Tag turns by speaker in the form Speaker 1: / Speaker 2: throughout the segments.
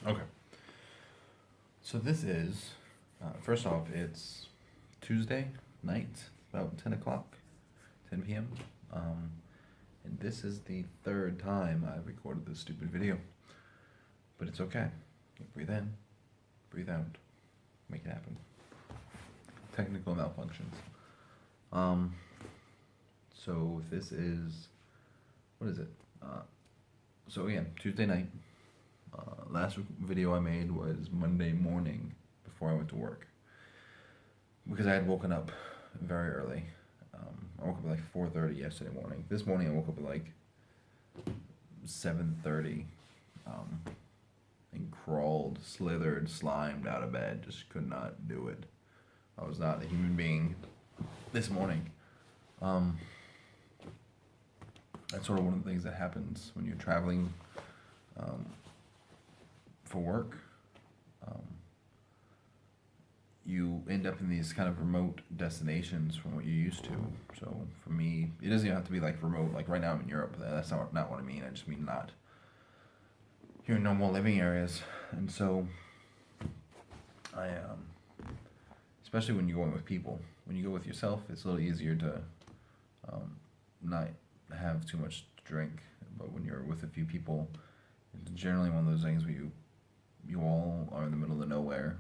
Speaker 1: Okay. So this is, first off, it's Tuesday night, about 10 o'clock, 10 p.m. Um, and this is the third time I've recorded this stupid video. But it's okay. Breathe in, breathe out, make it happen. Technical malfunctions. Um, so this is, what is it? So again, Tuesday night. Last video I made was Monday morning before I went to work because I had woken up very early. I woke up at like 4:30 yesterday morning. This morning I woke up at like 7:30, and crawled, slithered, slimed out of bed. Just could not do it. I was not a human being this morning. Um, that's sort of one of the things that happens when you're traveling um, for work. Um, you end up in these kind of remote destinations from what you're used to. So for me, it doesn't even have to be like remote. Like right now I'm in Europe. That's not what I mean. I just mean not your normal living areas. And so I especially when you're going with people. When you go with yourself, it's a little easier to not have too much to drink. But when you're with a few people, it's generally one of those things where you all are in the middle of nowhere.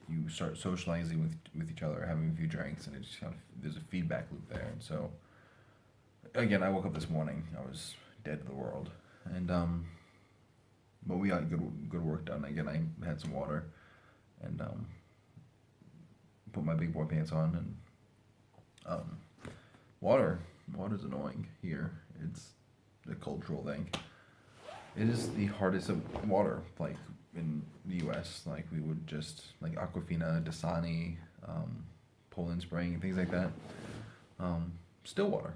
Speaker 1: You start socializing with each other, having a few drinks, and it just kind of there's a feedback loop there. And so, again, I woke up this morning. I was dead to the world, and but we got good work done. Again, I had some water, and put my big boy pants on, and water's annoying here. It's a cultural thing. It is the hardest of water, like in the U.S. Like we would just like Aquafina, Dasani, Poland Spring, and things like that. Still water,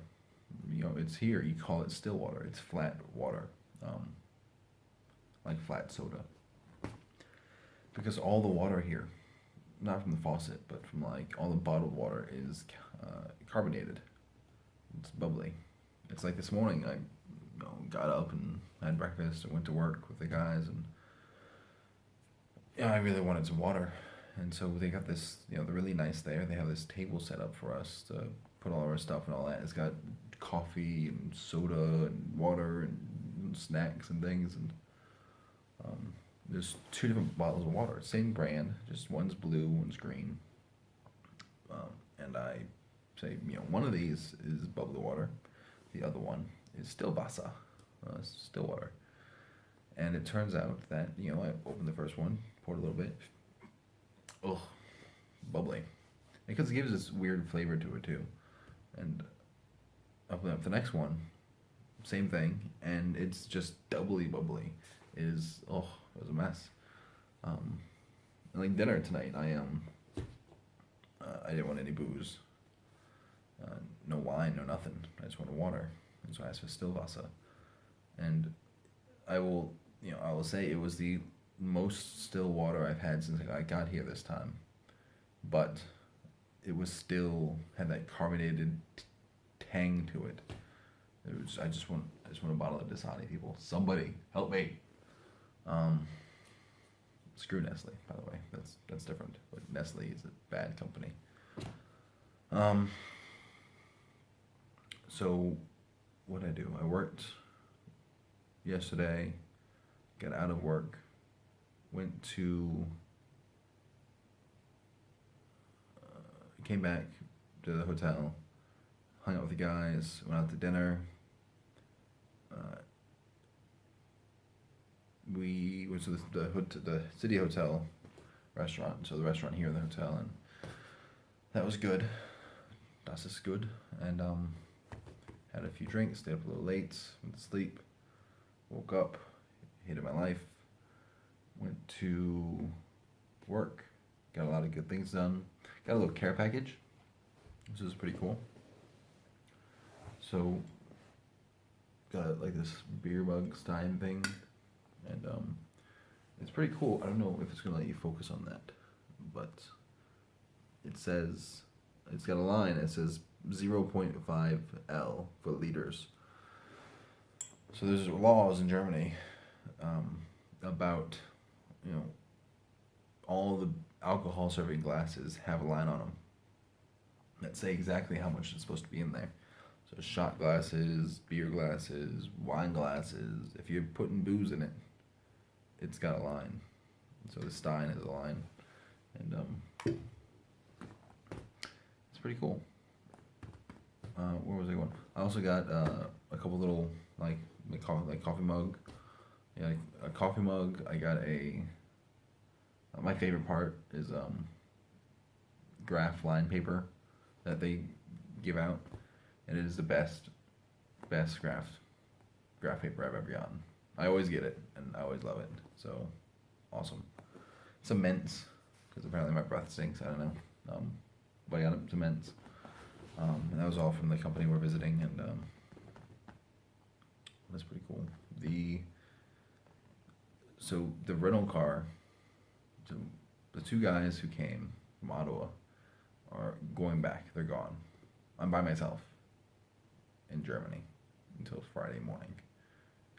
Speaker 1: it's here. You call it still water. It's flat water, like flat soda. Because all the water here, not from the faucet, but from like all the bottled water is carbonated. It's bubbly. It's like this morning I got up and had breakfast and went to work with the guys, and I really wanted some water. And so they got this, they're really nice there. They have this table set up for us to put all our stuff and all that. It's got coffee and soda and water and snacks and things. And there's two different bottles of water, same brand, just one's blue, one's green. And I say, one of these is bubbly water, the other one is still Vasa, still water. And it turns out that, I opened the first one, poured a little bit. Ugh, bubbly. Because it gives this weird flavor to it too. And open up the next one, same thing, and it's just doubly bubbly. It was a mess. And like dinner tonight, I didn't want any booze, no wine, no nothing. I just wanted water, and so I asked for still Vasa. And I will say it was the most still water I've had since I got here this time, but it was still had that carbonated tang to it. It was I just want a bottle of Dasani, people. Somebody help me. Screw Nestle, by the way. That's different. But Nestle is a bad company. So what I do? I worked yesterday, got out of work, came back to the hotel, hung out with the guys, went out to dinner. We went to the city hotel restaurant, so the restaurant here in the hotel, and that was good. Das ist good. And had a few drinks, stayed up a little late, went to sleep, woke up, hated my life, went to work, got a lot of good things done, got a little care package, which is pretty cool. So got like this beer mug Stein thing, and it's pretty cool. I don't know if it's gonna let you focus on that, but it's got a line that says 0.5 L for liters. So there's laws in Germany about, you know, all the alcohol serving glasses have a line on them that say exactly how much is supposed to be in there. So shot glasses, beer glasses, wine glasses. If you're putting booze in it, it's got a line. So the Stein is a line, and it's pretty cool. Where was I going? I also got a couple little like coffee mug. Yeah, like a coffee mug. I got a. My favorite part is graph line paper that they give out, and it is the best graph paper I've ever gotten. I always get it, and I always love it. So awesome. Some mints, because apparently my breath stinks. I don't know. But I got some mints. And that was all from the company we're visiting, and that's pretty cool. So the rental car. So the two guys who came from Ottawa are going back. They're gone. I'm by myself in Germany until Friday morning.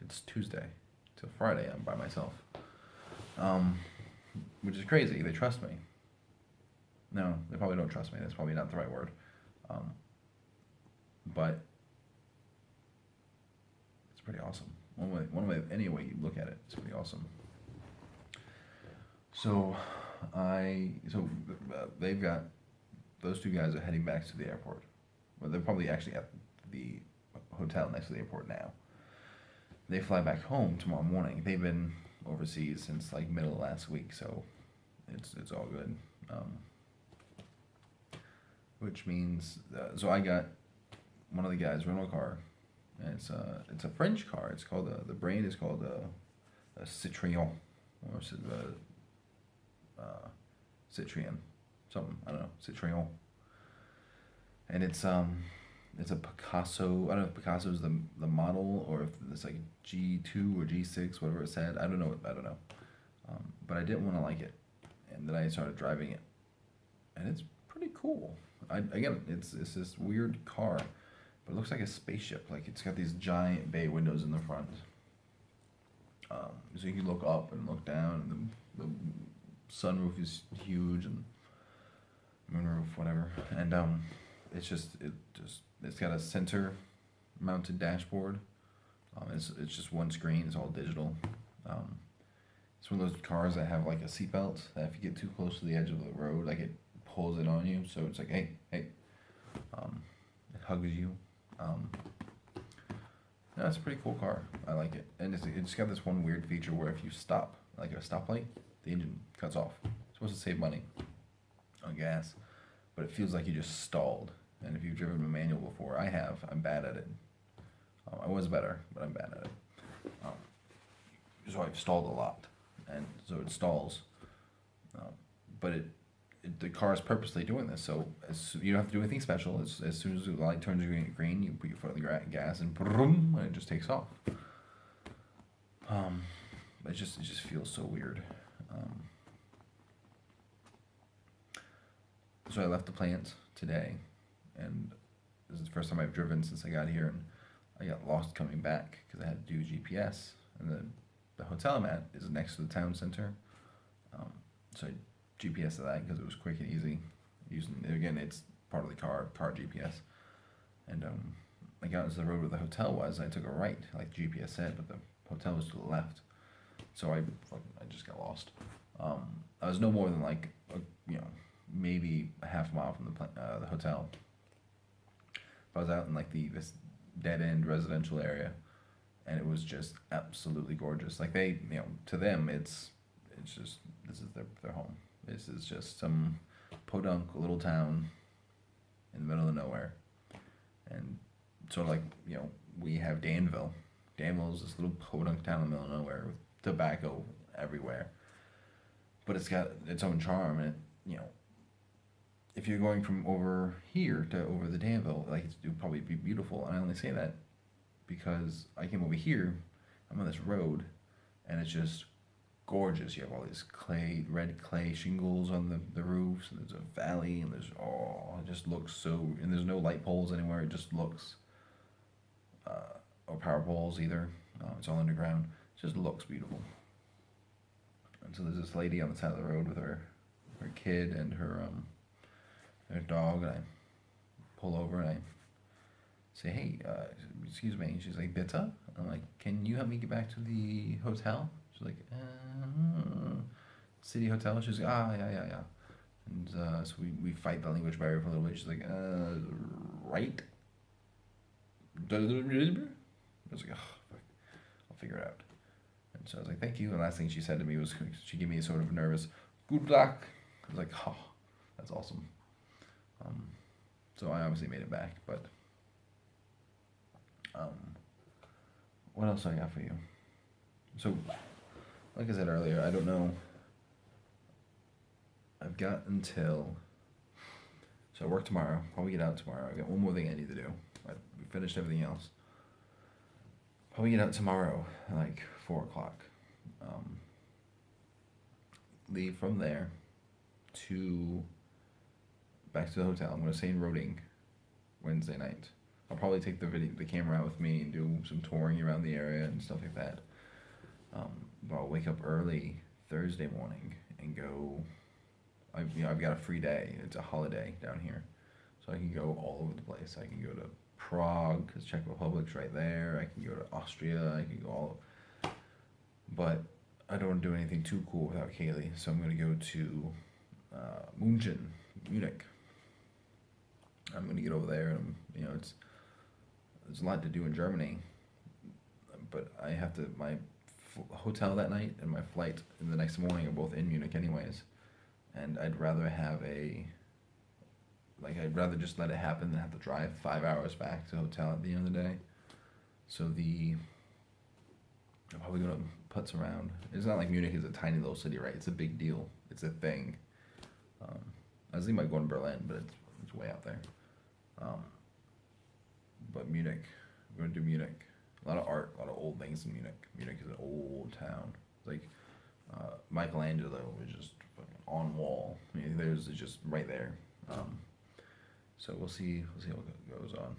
Speaker 1: It's Tuesday. Till Friday, I'm by myself. Which is crazy. They trust me. No, they probably don't trust me. That's probably not the right word. But it's pretty awesome. Any way you look at it, it's pretty awesome. So, they've got those two guys are heading back to the airport. Well, they're probably actually at the hotel next to the airport now. They fly back home tomorrow morning. They've been overseas since like middle of last week, so it's all good. Which means so I got one of the guys rental car, and it's a French car. It's called the brand is called a Citroën or Citroën, something I don't know, Citroën. And it's a Picasso. I don't know if Picasso is the model or if it's like G2 or G6, whatever it said. I don't know. But I didn't want to like it, and then I started driving it, and it's pretty cool. It's this weird car, but it looks like a spaceship. Like it's got these giant bay windows in the front, so you can look up and look down, and the sunroof is huge and moonroof, whatever, and it's got a center mounted dashboard. It's just one screen. It's all digital. It's one of those cars that have like a seatbelt that if you get too close to the edge of the road, like it pulls it on you. So it's like, hey. It hugs you. No, it's a pretty cool car. I like it, and it's got this one weird feature where if you stop, like a stoplight, the engine cuts off. It's supposed to save money on gas, but it feels like you just stalled. And if you've driven a manual before, I have. I'm bad at it. I was better, but I'm bad at it. So I've stalled a lot, and so it stalls. But the car is purposely doing this, so you don't have to do anything special. As soon as the light turns green, you put your foot on the gas, and boom, and it just takes off. It just feels so weird. So I left the plant today, and this is the first time I've driven since I got here, and I got lost coming back because I had to do GPS, and the hotel I'm at is next to the town center, so I GPS to that because it was quick and easy. It's part of the car GPS, and I got into the road where the hotel was. And I took a right, like GPS said, but the hotel was to the left, so I just got lost. I was no more than like maybe a half mile from the hotel. I was out in like this dead end residential area, and it was just absolutely gorgeous. Like they, to them, it's just this is their home. This is just some podunk little town in the middle of nowhere, and sort of like we have Danville. Danville is this little podunk town in the middle of nowhere with tobacco everywhere, but it's got its own charm, and if you're going from over here to over the Danville, like it would probably be beautiful. And I only say that because I came over here. I'm on this road, and it's just gorgeous. You have all these red clay shingles on the roofs, and there's a valley, and it just looks so. And there's no light poles anywhere. It just looks, or power poles either. It's all underground. It just looks beautiful. And so there's this lady on the side of the road with her kid and her dog, and I pull over and I say, hey, excuse me. And she's like, bitte? I'm like, can you help me get back to the hotel? She's like, city hotel? She's like, yeah. And so we fight the language barrier for a little bit. She's like, right? I was like, oh, fuck. I'll figure it out. And so I was like, thank you. And the last thing she said to me was, she gave me a sort of nervous, good luck. I was like, oh, that's awesome. So I obviously made it back, but what else I got for you? So, like I said earlier, I don't know. I've got until. So I work tomorrow. Probably get out tomorrow. I got one more thing I need to do. I finished everything else. Probably get out tomorrow at like 4:00. Leave from there to back to the hotel. I'm gonna stay in Roding Wednesday night. I'll probably take the camera out with me and do some touring around the area and stuff like that. But I'll wake up early Thursday morning and go. I've got a free day. It's a holiday down here, so I can go all over the place. I can go to Prague because Czech Republic's right there. I can go to Austria. I can go all. But I don't want to do anything too cool without Kaylee, so I'm gonna go to Munich. I'm gonna get over there, and there's a lot to do in Germany, but I have to my hotel that night and my flight in the next morning are both in Munich anyways, and I'd rather I'd rather just let it happen than have to drive 5 hours back to the hotel at the end of the day. So I'm probably gonna putz around. It's not like Munich is a tiny little city, right? It's a big deal. It's a thing. I was thinking about going to Berlin, but it's way out there. But Munich, we're gonna do Munich. A lot of art, a lot of old things in Munich. Munich is an old town. Like Michelangelo was just fucking on wall. I mean, there's just right there. So we'll see how it goes on.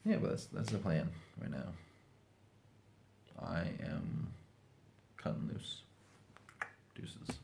Speaker 1: Yeah, but that's the plan right now. I am cutting loose. Deuces.